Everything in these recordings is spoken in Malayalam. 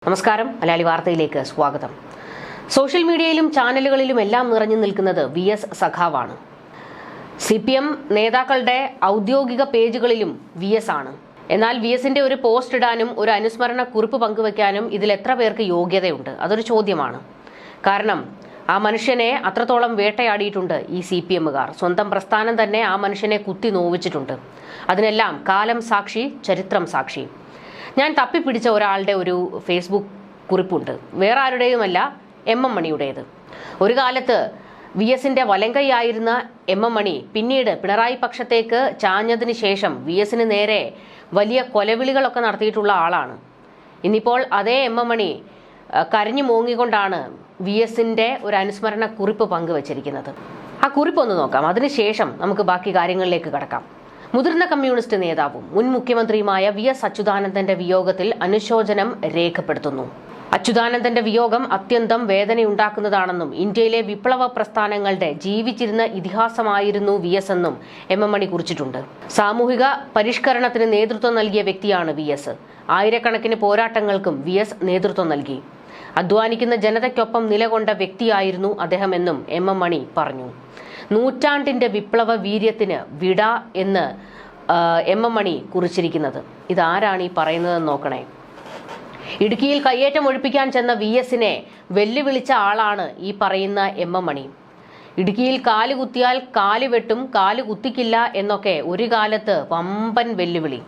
നമസ്കാരം, മലയാളി വാർത്തയിലേക്ക് സ്വാഗതം. സോഷ്യൽ മീഡിയയിലും ചാനലുകളിലും എല്ലാം നിറഞ്ഞു നിൽക്കുന്നത് VS സഖാവാണ്. CPM നേതാക്കളുടെ ഔദ്യോഗിക പേജുകളിലും VS ആണ്. എന്നാൽ VSന്റെ ഒരു പോസ്റ്റ് ഇടാനും ഒരു അനുസ്മരണ കുറിപ്പ് പങ്കുവെക്കാനും ഇതിൽ എത്ര പേർക്ക് യോഗ്യതയുണ്ട്? അതൊരു ചോദ്യമാണ്. കാരണം ആ മനുഷ്യനെ അത്രത്തോളം വേട്ടയാടിയിട്ടുണ്ട് ഈ CPMകാർ. സ്വന്തം പ്രസ്ഥാനം തന്നെ ആ മനുഷ്യനെ കുത്തി നോവിച്ചിട്ടുണ്ട്. അതിനെല്ലാം കാലം സാക്ഷി, ചരിത്രം സാക്ഷി. ഞാൻ തപ്പിപ്പിടിച്ച ഒരാളുടെ ഒരു ഫേസ്ബുക്ക് കുറിപ്പുണ്ട്. വേറെ ആരുടെയുമല്ല, MM മണിയുടേത്. ഒരു കാലത്ത് VSന്റെ വലങ്കൈയായിരുന്ന MM മണി പിന്നീട് പിണറായി പക്ഷത്തേക്ക് ചാഞ്ഞതിന് ശേഷം VSന് നേരെ വലിയ കൊലവിളികളൊക്കെ നടത്തിയിട്ടുള്ള ആളാണ്. ഇന്നിപ്പോൾ അതേ MM മണി കരഞ്ഞു മോങ്ങിക്കൊണ്ടാണ് VSന്റെ ഒരു അനുസ്മരണ കുറിപ്പ് പങ്കുവച്ചിരിക്കുന്നത്. ആ കുറിപ്പൊന്ന് നോക്കാം. അതിനുശേഷം നമുക്ക് ബാക്കി കാര്യങ്ങളിലേക്ക് കടക്കാം. മുതിർന്ന കമ്മ്യൂണിസ്റ്റ് നേതാവും മുൻ മുഖ്യമന്ത്രിയുമായ VS അച്യുതാനന്ദന്റെ വിയോഗത്തിൽ അനുശോചനം രേഖപ്പെടുത്തുന്നു. അച്യുതാനന്ദന്റെ വിയോഗം അത്യന്തം വേദനയുണ്ടാക്കുന്നതാണെന്നും ഇന്ത്യയിലെ വിപ്ലവ പ്രസ്ഥാനങ്ങളുടെ ജീവിച്ചിരുന്ന ഇതിഹാസമായിരുന്നു VS എന്നും MM മണി കുറിച്ചിട്ടുണ്ട്. സാമൂഹിക പരിഷ്കരണത്തിന് നേതൃത്വം നൽകിയ വ്യക്തിയാണ് VS. ആയിരക്കണക്കിന് പോരാട്ടങ്ങൾക്കും VS നേതൃത്വം നൽകി. അധ്വാനിക്കുന്ന ജനതയ്ക്കൊപ്പം നിലകൊണ്ട വ്യക്തിയായിരുന്നു അദ്ദേഹം എന്നും MM മണി പറഞ്ഞു. നൂറ്റാണ്ടിന്റെ വിപ്ലവ വീര്യത്തിന് വിട എന്ന് MM മണി കുറിച്ചിരിക്കുന്നത്. ഇതാരാണ് ഈ പറയുന്നതെന്ന് നോക്കണേ. ഇടുക്കിയിൽ കയ്യേറ്റം ഒഴിപ്പിക്കാൻ ചെന്ന VSനെ വെല്ലുവിളിച്ച ആളാണ് ഈ പറയുന്ന MM മണി. ഇടുക്കിയിൽ കാല് കുത്തിയാൽ കാല് വെട്ടും, കാല് കുത്തിക്കില്ല എന്നൊക്കെ ഒരു കാലത്ത് വമ്പൻ വെല്ലുവിളി.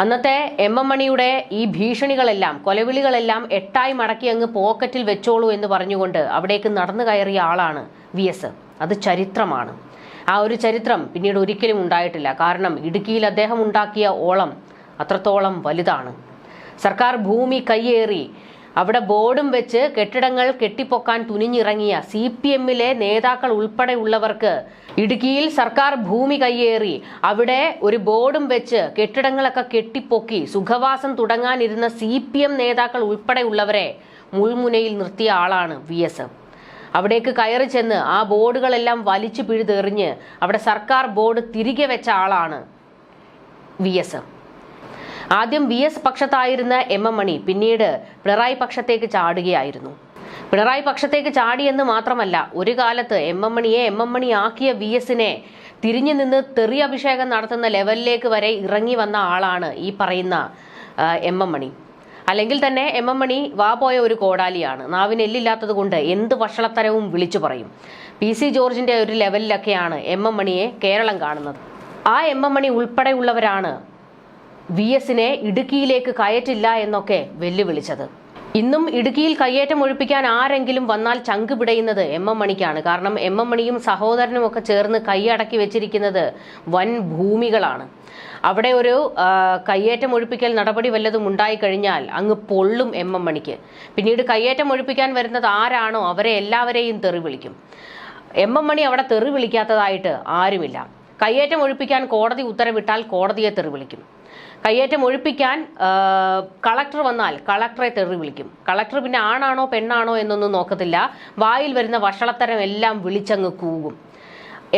അന്നത്തെ MM മണിയുടെ ഈ ഭീഷണികളെല്ലാം, കൊലവിളികളെല്ലാം എട്ടായി മടക്കി അങ്ങ് പോക്കറ്റിൽ വെച്ചോളൂ എന്ന് പറഞ്ഞുകൊണ്ട് അവിടേക്ക് നടന്നു കയറിയ ആളാണ് VS. അത് ചരിത്രമാണ്. ആ ഒരു ചരിത്രം പിന്നീട് ഒരിക്കലും ഉണ്ടായിട്ടില്ല. കാരണം ഇടുക്കിയിൽ അദ്ദേഹം ഉണ്ടാക്കിയ ഓളം അത്രത്തോളം വലുതാണ്. സർക്കാർ ഭൂമി കയ്യേറി അവിടെ ബോർഡും വെച്ച് കെട്ടിടങ്ങൾ കെട്ടിപ്പൊക്കാൻ തുനിഞ്ഞിറങ്ങിയ CPMലെ നേതാക്കൾ ഉൾപ്പെടെയുള്ളവർക്ക് ഇടുക്കിയിൽ സർക്കാർ ഭൂമി കയ്യേറി അവിടെ ഒരു ബോർഡും വെച്ച് കെട്ടിടങ്ങളൊക്കെ കെട്ടിപ്പൊക്കി സുഖവാസം തുടങ്ങാനിരുന്ന CPM നേതാക്കൾ ഉൾപ്പെടെയുള്ളവരെ മുൾമുനയിൽ നിർത്തിയ ആളാണ് VS. അവിടേക്ക് കയറി ചെന്ന് ആ ബോർഡുകളെല്ലാം വലിച്ചു പിഴുതെറിഞ്ഞ് അവിടെ സർക്കാർ ബോർഡ് തിരികെ വെച്ച ആളാണ് VS. ആദ്യം VS പക്ഷത്തായിരുന്ന MM മണി പിന്നീട് പിണറായി പക്ഷത്തേക്ക് ചാടുകയായിരുന്നു. പിണറായി പക്ഷത്തേക്ക് ചാടിയെന്ന് മാത്രമല്ല, ഒരു കാലത്ത് MM മണിയെ MM മണി ആക്കിയ VSനെ തിരിഞ്ഞു നിന്ന് തെറി അഭിഷേകം നടത്തുന്ന ലെവലിലേക്ക് വരെ ഇറങ്ങി വന്ന ആളാണ് ഈ പറയുന്ന MM മണി. അല്ലെങ്കിൽ തന്നെ MM മണി വാ പോയ ഒരു കോടാലിയാണ്. നാവിന് എല്ലില്ലാത്തത് കൊണ്ട് എന്ത് വഷളത്തരവും വിളിച്ചു പറയും. PC ജോർജിന്റെ ഒരു ലെവലിലൊക്കെയാണ് MM മണിയെ കേരളം കാണുന്നത്. ആ MM മണി ഉൾപ്പെടെയുള്ളവരാണ് VSനെ ഇടുക്കിയിലേക്ക് കയറ്റില്ല എന്നൊക്കെ വെല്ലുവിളിച്ചത്. ഇന്നും ഇടുക്കിയിൽ കയ്യേറ്റം ഒഴിപ്പിക്കാൻ ആരെങ്കിലും വന്നാൽ ചങ്ക് പിടയുന്നത് MM മണിക്കാണ്. കാരണം MM മണിയും സഹോദരനും ഒക്കെ ചേർന്ന് കൈയടക്കി വെച്ചിരിക്കുന്നത് വൻ ഭൂമികളാണ്. അവിടെ ഒരു കയ്യേറ്റം ഒഴിപ്പിക്കൽ നടപടി വല്ലതും ഉണ്ടായിക്കഴിഞ്ഞാൽ അങ്ങ് പൊള്ളും MM മണിക്ക്. പിന്നീട് കയ്യേറ്റം ഒഴിപ്പിക്കാൻ വരുന്നത് ആരാണോ അവരെ എല്ലാവരെയും തെറി വിളിക്കും. MM മണി അവിടെ തെറി വിളിക്കാത്തതായിട്ട് ആരുമില്ല. കയ്യേറ്റം ഒഴിപ്പിക്കാൻ കോടതി ഉത്തരവിട്ടാൽ കോടതിയെ തെറി വിളിക്കും. കയ്യേറ്റം ഒഴിപ്പിക്കാൻ കളക്ടർ വന്നാൽ കളക്ടറെ തെറി വിളിക്കും. കളക്ടർ പിന്നെ ആണാണോ പെണ്ണാണോ എന്നൊന്നും നോക്കത്തില്ല. വായിൽ വരുന്ന വഷളത്തരം എല്ലാം വിളിച്ചങ്ങ് കൂകും.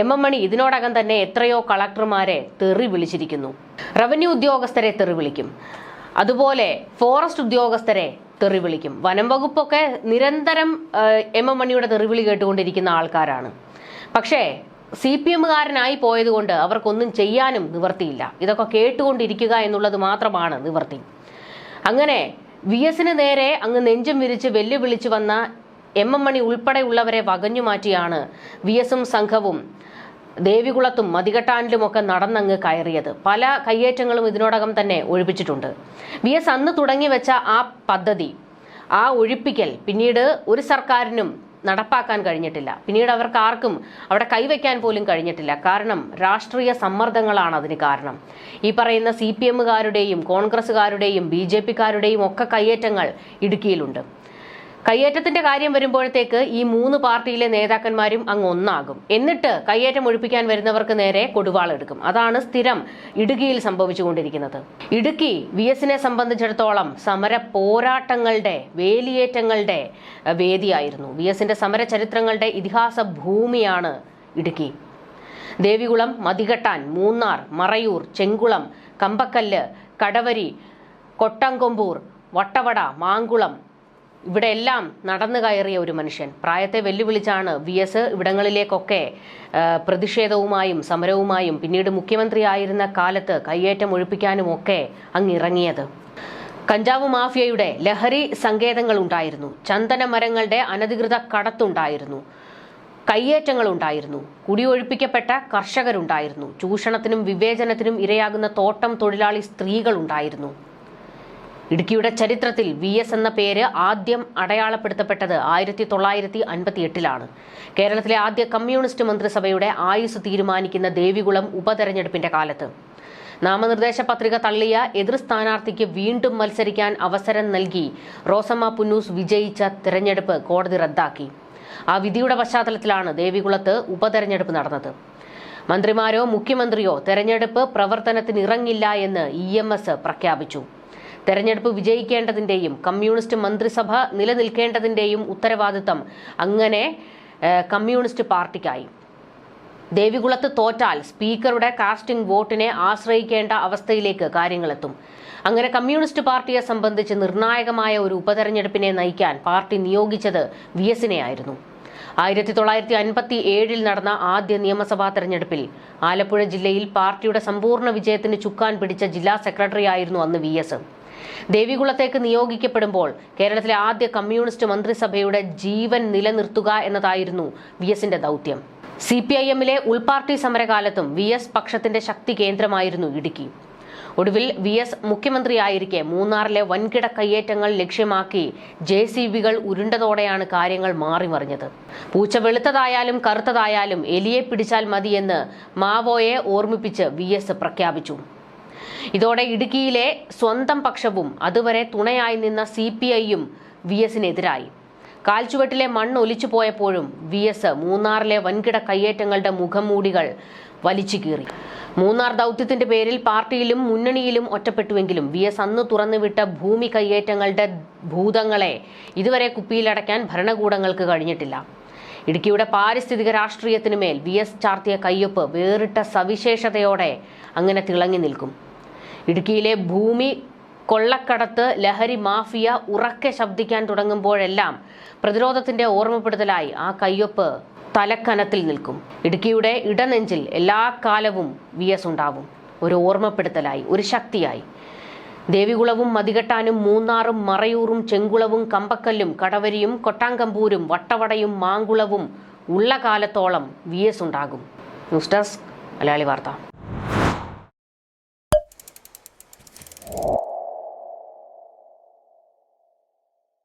MM മണി ഇതിനോടകം തന്നെ എത്രയോ കളക്ടർമാരെ തെറി വിളിച്ചിരിക്കുന്നു. റവന്യൂ ഉദ്യോഗസ്ഥരെ തെറി വിളിക്കും. അതുപോലെ ഫോറസ്റ്റ് ഉദ്യോഗസ്ഥരെ തെറി വിളിക്കും. വനം വകുപ്പൊക്കെ നിരന്തരം MM മണിയുടെ തെറിവിളി കേട്ടുകൊണ്ടിരിക്കുന്ന ആൾക്കാരാണ്. പക്ഷേ CPMകാരനായി പോയതുകൊണ്ട് അവർക്കൊന്നും ചെയ്യാനും നിവർത്തിയില്ല. ഇതൊക്കെ കേട്ടുകൊണ്ടിരിക്കുക എന്നുള്ളത് മാത്രമാണ് നിവർത്തി. അങ്ങനെ VSന് നേരെ അങ്ങ് നെഞ്ചും വിരിച്ച് വെല്ലുവിളിച്ചു വന്ന MM മണി ഉൾപ്പെടെയുള്ളവരെ വകഞ്ഞു മാറ്റിയാണ് VSും സംഘവും ദേവികുളത്തും മതികെട്ടാനിലുമൊക്കെ നടന്നങ്ങ് കയറിയത്. പല കയ്യേറ്റങ്ങളും ഇതിനോടകം തന്നെ ഒഴിപ്പിച്ചിട്ടുണ്ട്. VS അന്ന് തുടങ്ങി വെച്ച ആ പദ്ധതി, ആ ഒഴിപ്പിക്കൽ പിന്നീട് ഒരു സർക്കാരിനും നടപ്പാക്കാൻ കഴിഞ്ഞിട്ടില്ല. പിന്നീട് അവർക്ക് ആർക്കും അവിടെ കൈവയ്ക്കാൻ പോലും കഴിഞ്ഞിട്ടില്ല. കാരണം രാഷ്ട്രീയ സമ്മർദ്ദങ്ങളാണ് അതിന് കാരണം. ഈ പറയുന്ന CPMകാരുടെയും കോൺഗ്രസ്സുകാരുടെയും BJPക്കാരുടെയും ഒക്കെ കയ്യേറ്റങ്ങൾ ഇടുക്കിയിലുണ്ട്. കയ്യേറ്റത്തിന്റെ കാര്യം വരുമ്പോഴത്തേക്ക് ഈ മൂന്ന് പാർട്ടിയിലെ നേതാക്കന്മാരും അങ്ങ് ഒന്നാകും. എന്നിട്ട് കയ്യേറ്റം ഒഴിപ്പിക്കാൻ വരുന്നവർക്ക് നേരെ കൊടുവാളെടുക്കും. അതാണ് സ്ഥിരം ഇടുക്കിയിൽ സംഭവിച്ചുകൊണ്ടിരിക്കുന്നത്. ഇടുക്കി VSനെ സംബന്ധിച്ചിടത്തോളം സമര പോരാട്ടങ്ങളുടെ, വേലിയേറ്റങ്ങളുടെ വേദിയായിരുന്നു. VSന്റെ സമര ചരിത്രങ്ങളുടെ ഇതിഹാസ ഭൂമിയാണ് ഇടുക്കി. ദേവികുളം, മതികെട്ടാൻ, മൂന്നാർ, മറയൂർ, ചെങ്കുളം, കമ്പക്കല്ല്, കടവരി, കൊട്ടംകൊമ്പൂർ, വട്ടവട, മാങ്കുളം ഇവിടെയെല്ലാം നടന്നു കയറിയ ഒരു മനുഷ്യൻ. പ്രായത്തെ വെല്ലുവിളിച്ചാണ് VS ഇവിടങ്ങളിലേക്കൊക്കെ പ്രതിഷേധവുമായും സമരവുമായും പിന്നീട് മുഖ്യമന്ത്രിയായിരുന്ന കാലത്ത് കയ്യേറ്റം ഒഴിപ്പിക്കാനുമൊക്കെ അങ്ങിറങ്ങിയത്. കഞ്ചാവ് മാഫിയയുടെ ലഹരി സങ്കേതങ്ങൾ ഉണ്ടായിരുന്നു, ചന്ദന മരങ്ങളുടെ അനധികൃത കടത്തുണ്ടായിരുന്നു, കയ്യേറ്റങ്ങളുണ്ടായിരുന്നു, കുടിയൊഴിപ്പിക്കപ്പെട്ട കർഷകരുണ്ടായിരുന്നു, ചൂഷണത്തിനും വിവേചനത്തിനും ഇരയാകുന്ന തോട്ടം തൊഴിലാളി സ്ത്രീകളുണ്ടായിരുന്നു. ഇടുക്കിയുടെ ചരിത്രത്തിൽ VS എന്ന പേര് ആദ്യം അടയാളപ്പെടുത്തപ്പെട്ടത് 1958-ലാണ്. കേരളത്തിലെ ആദ്യ കമ്മ്യൂണിസ്റ്റ് മന്ത്രിസഭയുടെ ആയുസ് തീരുമാനിക്കുന്ന ദേവികുളം ഉപതെരഞ്ഞെടുപ്പിന്റെ കാലത്ത് നാമനിർദ്ദേശ പത്രിക തള്ളിയ എതിർ സ്ഥാനാർത്ഥിക്ക് വീണ്ടും മത്സരിക്കാൻ അവസരം നൽകി റോസമ്മ പുന്നൂസ് വിജയിച്ച തെരഞ്ഞെടുപ്പ് കോടതി റദ്ദാക്കി. ആ വിധിയുടെ പശ്ചാത്തലത്തിലാണ് ദേവികുളത്ത് ഉപതെരഞ്ഞെടുപ്പ് നടന്നത്. മന്ത്രിമാരോ മുഖ്യമന്ത്രിയോ തെരഞ്ഞെടുപ്പ് പ്രവർത്തനത്തിനിറങ്ങില്ല എന്ന് EMS പ്രഖ്യാപിച്ചു. തെരഞ്ഞെടുപ്പ് വിജയിക്കേണ്ടതിന്റെയും കമ്മ്യൂണിസ്റ്റ് മന്ത്രിസഭ നിലനിൽക്കേണ്ടതിന്റെയും ഉത്തരവാദിത്തം അങ്ങനെ കമ്മ്യൂണിസ്റ്റ് പാർട്ടിക്കായി. ദേവികുളത്ത് തോറ്റാൽ സ്പീക്കറുടെ കാസ്റ്റിംഗ് വോട്ടിനെ ആശ്രയിക്കേണ്ട അവസ്ഥയിലേക്ക് കാര്യങ്ങളെത്തും. അങ്ങനെ കമ്മ്യൂണിസ്റ്റ് പാർട്ടിയെ സംബന്ധിച്ച് നിർണായകമായ ഒരു ഉപതെരഞ്ഞെടുപ്പിനെ നയിക്കാൻ പാർട്ടി നിയോഗിച്ചത് VSനെ ആയിരുന്നു. 1957 നടന്ന ആദ്യ നിയമസഭാ തെരഞ്ഞെടുപ്പിൽ ആലപ്പുഴ ജില്ലയിൽ പാർട്ടിയുടെ സമ്പൂർണ്ണ വിജയത്തിന് ചുക്കാൻ പിടിച്ച ജില്ലാ സെക്രട്ടറിയായിരുന്നു അന്ന് VS. ദേവികുളത്തേക്ക് നിയോഗിക്കപ്പെടുമ്പോൾ കേരളത്തിലെ ആദ്യ കമ്മ്യൂണിസ്റ്റ് മന്ത്രിസഭയുടെ ജീവൻ നിലനിർത്തുക എന്നതായിരുന്നു VSന്റെ ദൗത്യം. CPIMലെ ഉൾപാർട്ടി സമരകാലത്തും VS പക്ഷത്തിന്റെ ശക്തി കേന്ദ്രമായിരുന്നു ഇടുക്കി. ഒടുവിൽ VS മുഖ്യമന്ത്രിയായിരിക്കെ മൂന്നാറിലെ വൻകിട കയ്യേറ്റങ്ങൾ ലക്ഷ്യമാക്കി JCBകൾ ഉരുണ്ടതോടെയാണ് കാര്യങ്ങൾ മാറിമറിഞ്ഞത്. പൂച്ച വെളുത്തതായാലും കറുത്തതായാലും എലിയെ പിടിച്ചാൽ മതിയെന്ന് മാവോയെ ഓർമ്മിപ്പിച്ച് VS പ്രഖ്യാപിച്ചു. ഇതോടെ ഇടുക്കിയിലെ സ്വന്തം പക്ഷവും അതുവരെ തുണയായി നിന്ന CPIയും VSനെതിരായി. കാൽച്ചുവട്ടിലെ മണ്ണ് ഒലിച്ചു പോയപ്പോഴും VS മൂന്നാറിലെ വൻകിട കയ്യേറ്റങ്ങളുടെ മുഖംമൂടികൾ വലിച്ചു കീറി. മൂന്നാർ ദൗത്യത്തിന്റെ പേരിൽ പാർട്ടിയിലും മുന്നണിയിലും ഒറ്റപ്പെട്ടുവെങ്കിലും VS അന്ന് തുറന്നുവിട്ട ഭൂമി കയ്യേറ്റങ്ങളുടെ ഭൂതങ്ങളെ ഇതുവരെ കുപ്പിയിലടയ്ക്കാൻ ഭരണകൂടങ്ങൾക്ക് കഴിഞ്ഞിട്ടില്ല. ഇടുക്കിയുടെ പാരിസ്ഥിതിക രാഷ്ട്രീയത്തിനുമേൽ VS ചാർത്തിയ കയ്യൊപ്പ് വേറിട്ട സവിശേഷതയോടെ അങ്ങനെ തിളങ്ങി നിൽക്കും. ഇടുക്കിയിലെ ഭൂമി കൊള്ളക്കടത്ത് ലഹരി മാഫിയ ഉറക്കെ ശബ്ദിക്കാൻ തുടങ്ങുമ്പോഴെല്ലാം പ്രതിരോധത്തിന്റെ ഓർമ്മപ്പെടുത്തലായി ആ കയ്യൊപ്പ് തലക്കനത്തിൽ നിൽക്കും. ഇടുക്കിയുടെ ഇടനെഞ്ചിൽ എല്ലാ കാലവും VS ഉണ്ടാവും, ഒരു ഓർമ്മപ്പെടുത്തലായി, ഒരു ശക്തിയായി. ദേവികുളവും മതികെട്ടാനും മൂന്നാറും മറയൂറും ചെങ്കുളവും കമ്പക്കല്ലും കടവരിയും കൊട്ടാങ്കമ്പൂരും വട്ടവടയും മാങ്കുളവും ഉള്ള കാലത്തോളം VS ഉണ്ടാകും. ന്യൂസ് ഡെസ്ക് മലയാളി വാർത്ത.